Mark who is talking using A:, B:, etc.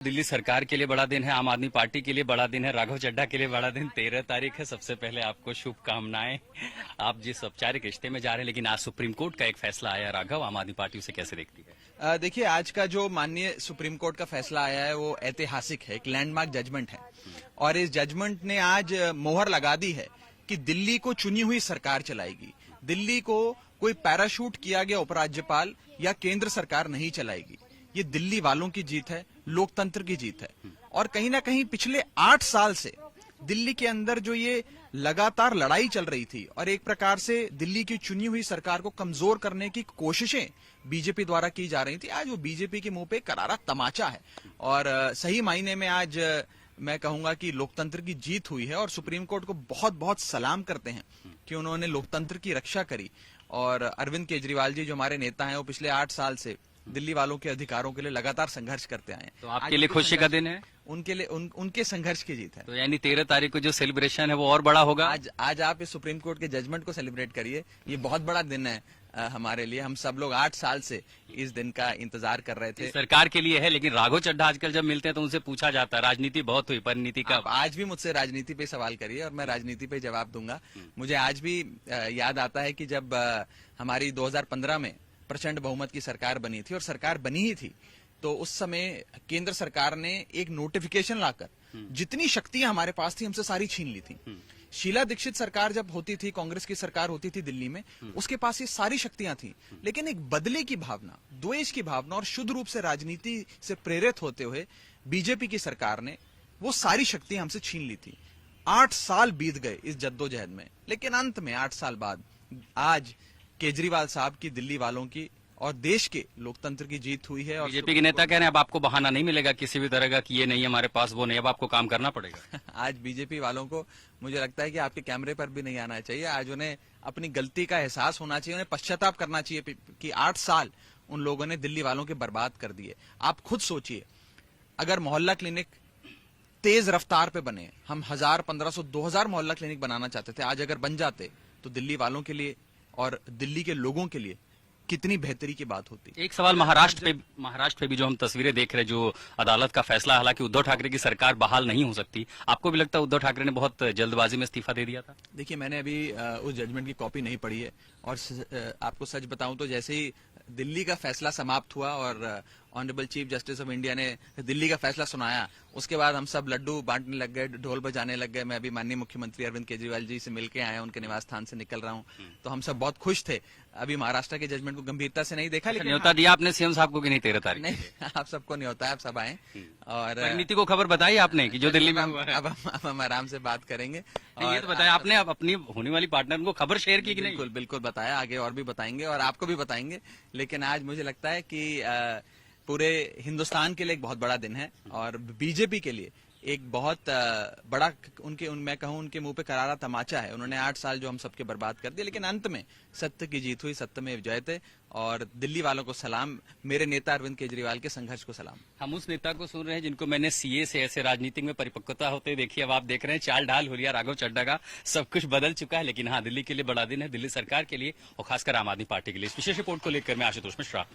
A: दिल्ली सरकार के लिए बड़ा दिन है, आम आदमी पार्टी के लिए बड़ा दिन है, राघव चड्ढा के लिए बड़ा दिन 13 तारीख है। सबसे पहले आपको शुभकामनाएं। आप जिस औपचारिक रिश्ते में जा रहे हैं, लेकिन आज सुप्रीम कोर्ट का एक फैसला आया। राघव, आम आदमी पार्टी उसे कैसे देखती है?
B: देखिए, आज का जो माननीय सुप्रीम कोर्ट का फैसला आया है वो ऐतिहासिक है, एक लैंडमार्क जजमेंट है। और इस जजमेंट ने आज मोहर लगा दी है कि दिल्ली को चुनी हुई सरकार चलाएगी। दिल्ली को कोई पैराशूट किया गया उपराज्यपाल या केंद्र सरकार नहीं चलाएगी। ये दिल्ली वालों की जीत है, लोकतंत्र की जीत है। और कहीं ना कहीं पिछले 8 साल से दिल्ली के अंदर जो ये लगातार लड़ाई चल रही थी और एक प्रकार से दिल्ली की चुनी हुई सरकार को कमजोर करने की कोशिशें बीजेपी द्वारा की जा रही थी, आज वो बीजेपी के मुंह पे करारा तमाचा है। और सही मायने में आज मैं कहूंगा कि लोकतंत्र की जीत हुई है और सुप्रीम कोर्ट को बहुत बहुत सलाम करते हैं कि उन्होंने लोकतंत्र की रक्षा करी। और अरविंद केजरीवाल जी जो हमारे नेता हैं, वो पिछले 8 साल से दिल्ली वालों के अधिकारों के लिए लगातार संघर्ष करते आए हैं।
A: तो आपके लिए खुशी का दिन है?
B: उनके लिए उनके संघर्ष की जीत है।
A: तो यानी 13 तारीख को जो सेलिब्रेशन है वो और बड़ा होगा।
B: आज आप इस सुप्रीम कोर्ट के जजमेंट को सेलिब्रेट करिए। ये बहुत बड़ा दिन है हमारे लिए। हम सब लोग 8 साल से इस दिन का इंतजार कर रहे थे।
A: सरकार के लिए है, लेकिन राघव चड्ढा आजकल जब मिलते हैं तो उनसे पूछा जाता है, राजनीति बहुत हुई पर नीति का।
B: आज भी मुझसे राजनीति पे सवाल करिए और मैं राजनीति पे जवाब दूंगा। मुझे आज भी याद आता है कि जब हमारी 2015 में प्रचंड बहुमत की सरकार बनी थी और सरकार बनी ही थी, तो उस समय केंद्र सरकार ने एक नोटिफिकेशन लाकर जितनी शक्तियां हमारे पास थी हमसे सारी छीन ली थी। शीला दीक्षित सरकार जब होती थी, कांग्रेस की सरकार होती थी दिल्ली में, उसके पास ये सारी शक्तियां थी, लेकिन एक बदले की भावना, द्वेष की भावना और शुद्ध रूप से राजनीति से प्रेरित होते हुए बीजेपी की सरकार ने वो सारी शक्तियां हमसे छीन ली थी। 8 साल बीत गए इस जद्दोजहद में, लेकिन अंत में 8 साल बाद आज केजरीवाल साहब की, दिल्ली वालों की और देश के लोकतंत्र की जीत हुई है। और
A: बीजेपी के नेता कह रहे हैं अब आपको बहाना नहीं मिलेगा किसी भी तरह का कि ये नहीं हमारे पास, वो नहीं, अब आपको काम करना पड़ेगा।
B: आज बीजेपी वालों को मुझे लगता है कि आपके कैमरे पर भी नहीं आना चाहिए। आज उन्हें अपनी गलती का एहसास होना चाहिए, उन्हें पश्चाताप करना चाहिए कि 8 साल उन लोगों ने दिल्ली वालों के बर्बाद कर दिए। आप खुद सोचिए, अगर मोहल्ला क्लिनिक तेज रफ्तार पे बने, हम 1000, 1500, 2000 मोहल्ला क्लिनिक बनाना चाहते थे, आज अगर बन जाते तो दिल्ली वालों के लिए और दिल्ली के लोगों के लिए कितनी बेहतरी की बात होती।
A: एक सवाल महाराष्ट्र पे भी जो हम तस्वीरें देख रहे हैं, जो अदालत का फैसला, हालांकि उद्धव ठाकरे की सरकार बहाल नहीं हो सकती, आपको भी लगता है उद्धव ठाकरे ने बहुत जल्दबाजी में इस्तीफा दे दिया था?
B: देखिए, मैंने अभी उस जजमेंट की कॉपी नहीं पढ़ी है और आपको सच बताऊं तो जैसे ही दिल्ली का फैसला समाप्त हुआ और honourable chief justice of India ने दिल्ली का फैसला सुनाया, उसके बाद हम सब लड्डू बांटने लग गए, ढोल बजाने लग गए। मैं अभी माननीय मुख्यमंत्री अरविंद केजरीवाल जी से मिलकर आया, उनके निवास स्थान से निकल रहा हूं, तो हम सब बहुत खुश थे। अभी महाराष्ट्र के जजमेंट को गंभीरता से नहीं देखा, लेकिन
A: न्योता दिया आपने सीएम साहब को कि नहीं 13 तारीख?
B: नहीं, आप सबको नहीं होता है, आप सब आए। और
A: नीति को खबर बताई आपने कि जो दिल्ली में हुआ है?
B: अब हम आराम से बात करेंगे।
A: और ये तो बताया आपने, अब अपनी होने वाली पार्टनर को खबर शेयर की कि नहीं?
B: बिल्कुल बिल्कुल बताया, आगे और भी बताएंगे और आपको भी बताएंगे। लेकिन आज मुझे लगता है कि पूरे हिंदुस्तान के लिए एक बहुत बड़ा दिन है और बीजेपी के लिए एक बहुत बड़ा मैं कहूं उनके मुंह पे करारा तमाचा है। उन्होंने 8 साल जो हम सबके बर्बाद कर दिए, लेकिन अंत में सत्य की जीत हुई, सत्य में जयते। और दिल्ली वालों को सलाम, मेरे नेता अरविंद केजरीवाल के संघर्ष को सलाम।
A: हम उस नेता को सुन रहे हैं जिनको मैंने सीए से ऐसे राजनीतिक में परिपक्वता होते देखिए। अब आप देख रहे हैं चाल ढाल हुलिया राघव चड्ढा का, सब कुछ बदल चुका है। लेकिन हाँ, दिल्ली के लिए बड़ा दिन है, दिल्ली सरकार के लिए और खासकर आम आदमी पार्टी के लिए। इस विशेष रिपोर्ट को लेकर मैं आशुतोष मिश्रा।